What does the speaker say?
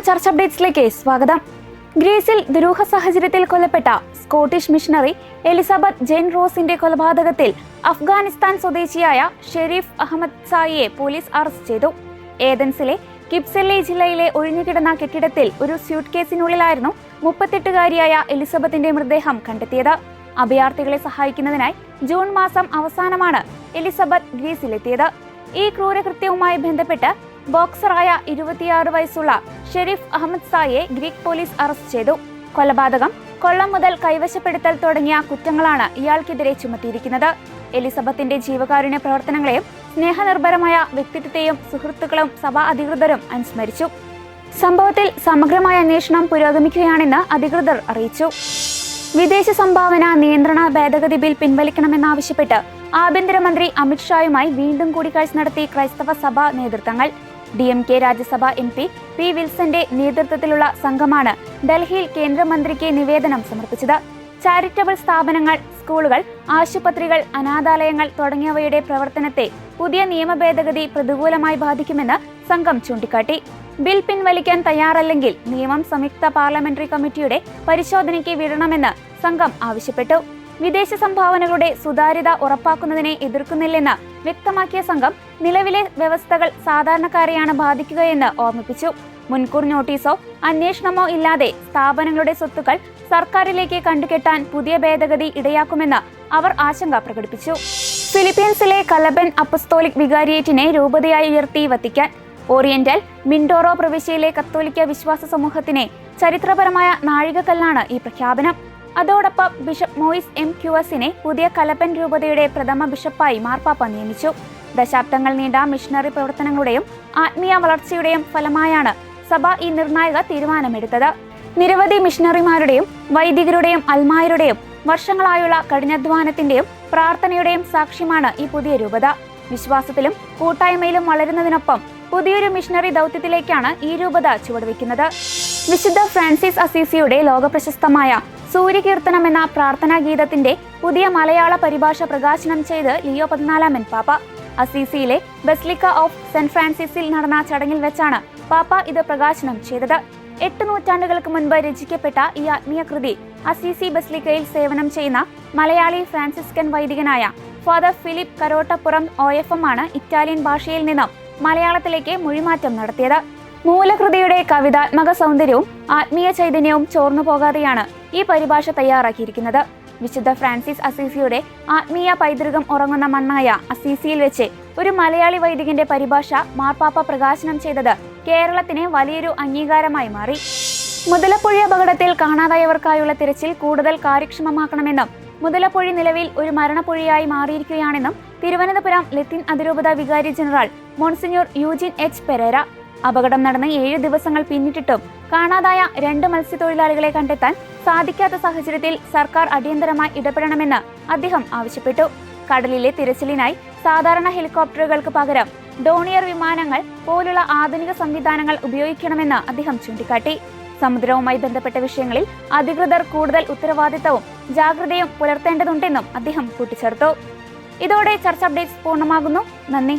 ചർച്ച അപ്ഡേറ്റ്സിലേക്ക് സ്വാഗതം. ഗ്രീസിൽ ദുരൂഹ സാഹചര്യത്തിൽ കൊല്ലപ്പെട്ട സ്കോട്ടിഷ് മിഷണറി എലിസബത്ത് ജെയിൻ റോസിന്റെ കൊലപാതകത്തിൽ അഫ്ഗാനിസ്ഥാൻ സ്വദേശിയായ ഷെരീഫ് അഹമ്മദ് സായിയെ പോലീസ് അറസ്റ്റ് ചെയ്തു. ഏതൻസിലെ കിപ്സെല്ലി ജില്ലയിലെ ഒഴിഞ്ഞുകിടന്ന കെട്ടിടത്തിൽ ഒരു സ്യൂട്ട് കേസിനുള്ളിലായിരുന്നു 38-കാരിയായ എലിസബത്തിന്റെ മൃതദേഹം കണ്ടെത്തിയത്. അഭയാർത്ഥികളെ സഹായിക്കുന്നതിനായി ജൂൺ മാസം അവസാനമാണ് എലിസബത്ത് ഗ്രീസിലെത്തിയത്. ഈ ക്രൂരകൃത്യവുമായി ബന്ധപ്പെട്ട് ബോക്സറായ 26 വയസ്സുള്ള ഷെരീഫ് അഹമ്മദ് സായിയെ ഗ്രീക്ക് പോലീസ് അറസ്റ്റ് ചെയ്തു. കൊലപാതകം, കൊള്ളം മുതൽ കൈവശപ്പെടുത്തൽ തുടങ്ങിയ കുറ്റങ്ങളാണ് ഇയാൾക്കെതിരെ ചുമത്തിയിരിക്കുന്നത്. എലിസബത്തിന്റെ ജീവകാരുണ്യ പ്രവർത്തനങ്ങളെയും സ്നേഹനിർഭരമായ വ്യക്തിത്വത്തെയും സുഹൃത്തുക്കളും സഭാ അധികൃതരും അനുസ്മരിച്ചു. സംഭവത്തിൽ സമഗ്രമായ അന്വേഷണം പുരോഗമിക്കുകയാണെന്ന് അധികൃതർ അറിയിച്ചു. വിദേശ സംഭാവന നിയന്ത്രണ ഭേദഗതി ബിൽ പിൻവലിക്കണമെന്നാവശ്യപ്പെട്ട് ആഭ്യന്തരമന്ത്രി അമിത്ഷായുമായി വീണ്ടും കൂടിക്കാഴ്ച നടത്തി ക്രൈസ്തവ സഭാ നേതൃത്വങ്ങൾ. DMK രാജ്യസഭാ MP പി വിൽസന്റെ നേതൃത്വത്തിലുള്ള സംഘമാണ് ഡൽഹിയിൽ കേന്ദ്രമന്ത്രിക്ക് നിവേദനം സമർപ്പിച്ചത്. ചാരിറ്റബിൾ സ്ഥാപനങ്ങൾ, സ്കൂളുകൾ, ആശുപത്രികൾ, അനാഥാലയങ്ങൾ തുടങ്ങിയവയുടെ പ്രവർത്തനത്തെ പുതിയ നിയമ ഭേദഗതി പ്രതികൂലമായി ബാധിക്കുമെന്ന് സംഘം ചൂണ്ടിക്കാട്ടി. ബിൽ പിൻവലിക്കാൻ തയ്യാറല്ലെങ്കിൽ നിയമം സംയുക്ത പാർലമെന്ററി കമ്മിറ്റിയുടെ പരിശോധനയ്ക്ക് വിടണമെന്ന് സംഘം ആവശ്യപ്പെട്ടു. വിദേശ സംഭാവനകളുടെ സുതാര്യത ഉറപ്പാക്കുന്നതിനെ എതിർക്കുന്നില്ലെന്ന് വ്യക്തമാക്കിയ സംഘം നിലവിലെ വ്യവസ്ഥകൾ സാധാരണക്കാരെയാണ് ബാധിക്കുകയെന്ന് ഓർമ്മിപ്പിച്ചു. മുൻകൂർ നോട്ടീസോ അന്വേഷണമോ ഇല്ലാതെ സ്ഥാപനങ്ങളുടെ സ്വത്തുക്കൾ സർക്കാരിലേക്ക് കണ്ടുകെട്ടാൻ പുതിയ ഭേദഗതി ഇടയാക്കുമെന്ന് അവർ ആശങ്ക പ്രകടിപ്പിച്ചു. ഫിലിപ്പീൻസിലെ കലബൻ അപ്പസ്തോലിക് വികാരിയേറ്റിനെ രൂപതയായി ഉയർത്തി വത്തിക്കാൻ. ഓറിയന്റൽ മിൻഡോറോ പ്രവിശ്യയിലെ കത്തോലിക്ക വിശ്വാസ സമൂഹത്തിനെ ചരിത്രപരമായ നാഴികക്കല്ലാണ് ഈ പ്രഖ്യാപനം. അതോടൊപ്പം ബിഷപ്പ് മോയിസ് M. ക്യൂവസിനെ പുതിയ കലബൻ രൂപതയുടെ പ്രഥമ ബിഷപ്പായി മാർപ്പാപ്പ നിയമിച്ചു. ദശാബ്ദങ്ങൾ നീണ്ട മിഷണറി പ്രവർത്തനങ്ങളുടെയും ആത്മീയ വളർച്ചയുടെയും ഫലമായാണ് സഭ ഈ നിർണായക തീരുമാനമെടുത്തത്. നിരവധി മിഷണറിമാരുടെയും വൈദികരുടെയും അൽമായരുടെയും വർഷങ്ങളായുള്ള കഠിനാധ്വാനത്തിന്റെയും പ്രാർത്ഥനയുടെയും സാക്ഷ്യമാണ് ഈ പുതിയ രൂപത. വിശ്വാസത്തിലും കൂട്ടായ്മയിലും വളരുന്നതിനൊപ്പം പുതിയൊരു മിഷണറി ദൗത്യത്തിലേക്കാണ് ഈ രൂപത ചുവടുവെക്കുന്നത്. വിശുദ്ധ ഫ്രാൻസിസ് അസീസിയുടെ ലോകപ്രശസ്തമായ സൂര്യകീർത്തനം എന്ന പ്രാർത്ഥനാ ഗീതത്തിന്റെ പുതിയ മലയാള പരിഭാഷ പ്രകാശനം ചെയ്ത് ലിയോ 14 പാപ്പ. അസീസിയിലെ ബസിലിക്ക ഓഫ് സെന്റ് ഫ്രാൻസിസിൽ നടന്ന ചടങ്ങിൽ വെച്ചാണ് പാപ്പ ഇത് പ്രകാശനം ചെയ്തത്. 8 നൂറ്റാണ്ടുകൾക്ക് മുൻപ് രചിക്കപ്പെട്ട ഈ ആത്മീയ കൃതി അസീസി ബസിലിക്കയിൽ സേവനം ചെയ്യുന്ന മലയാളി ഫ്രാൻസിസ്കൻ വൈദികനായ ഫാദർ ഫിലിപ്പ് കരോട്ടപ്പുറം OFM ആണ് ഇറ്റാലിയൻ ഭാഷയിൽ നിന്നും മലയാളത്തിലേക്ക് മൊഴിമാറ്റം നടത്തിയത്. മൂലകൃതിയുടെ കവിതാത്മക സൗന്ദര്യവും ആത്മീയ ചൈതന്യവും ചോർന്നു പോകാതെയാണ് ഈ പരിഭാഷ തയ്യാറാക്കിയിരിക്കുന്നത്. വിശുദ്ധ ഫ്രാൻസിസ് അസീസിയുടെ ആത്മീയ പൈതൃകം ഉറങ്ങുന്ന മണ്ണായ അസീസിയിൽ വെച്ച് ഒരു മലയാളി വൈദികന്റെ പരിഭാഷ മാർപ്പാപ്പ പ്രകാശനം ചെയ്തത് കേരളത്തിന് വലിയൊരു അംഗീകാരമായി മാറി. മുതലപ്പൊഴി അപകടത്തിൽ കാണാതായവർക്കായുള്ള തിരച്ചിൽ കൂടുതൽ കാര്യക്ഷമമാക്കണമെന്നും മുതലപ്പൊഴി നിലവിൽ ഒരു മരണപ്പൊഴിയായി മാറിയിരിക്കുകയാണെന്നും തിരുവനന്തപുരം ലത്തീൻ അതിരൂപത വികാരി ജനറൽ മോൺസിഞ്ഞോർ യൂജിൻ H. പെരേര. അപകടം നടന്ന് 7 ദിവസങ്ങൾ പിന്നിട്ടിട്ടും കാണാതായ 2 മത്സ്യത്തൊഴിലാളികളെ കണ്ടെത്താൻ സാധിക്കാത്ത സാഹചര്യത്തിൽ സർക്കാർ അടിയന്തരമായി ഇടപെടണമെന്ന് അദ്ദേഹം ആവശ്യപ്പെട്ടു. കടലിലെ തിരച്ചിലിനായി സാധാരണ ഹെലികോപ്റ്ററുകൾക്ക് പകരം ഡോണിയർ വിമാനങ്ങൾ പോലുള്ള ആധുനിക സംവിധാനങ്ങൾ ഉപയോഗിക്കണമെന്ന് അദ്ദേഹം ചൂണ്ടിക്കാട്ടി. സമുദ്രവുമായി ബന്ധപ്പെട്ട വിഷയങ്ങളിൽ അധികൃതർ കൂടുതൽ ഉത്തരവാദിത്തവും ജാഗ്രതയും പുലർത്തേണ്ടതുണ്ടെന്നും അദ്ദേഹം കൂട്ടിച്ചേർത്തു. ഇതോടെ ചർച്ച അപ്ഡേറ്റ്സ് പൂർണ്ണമാകുന്നു. നന്ദി.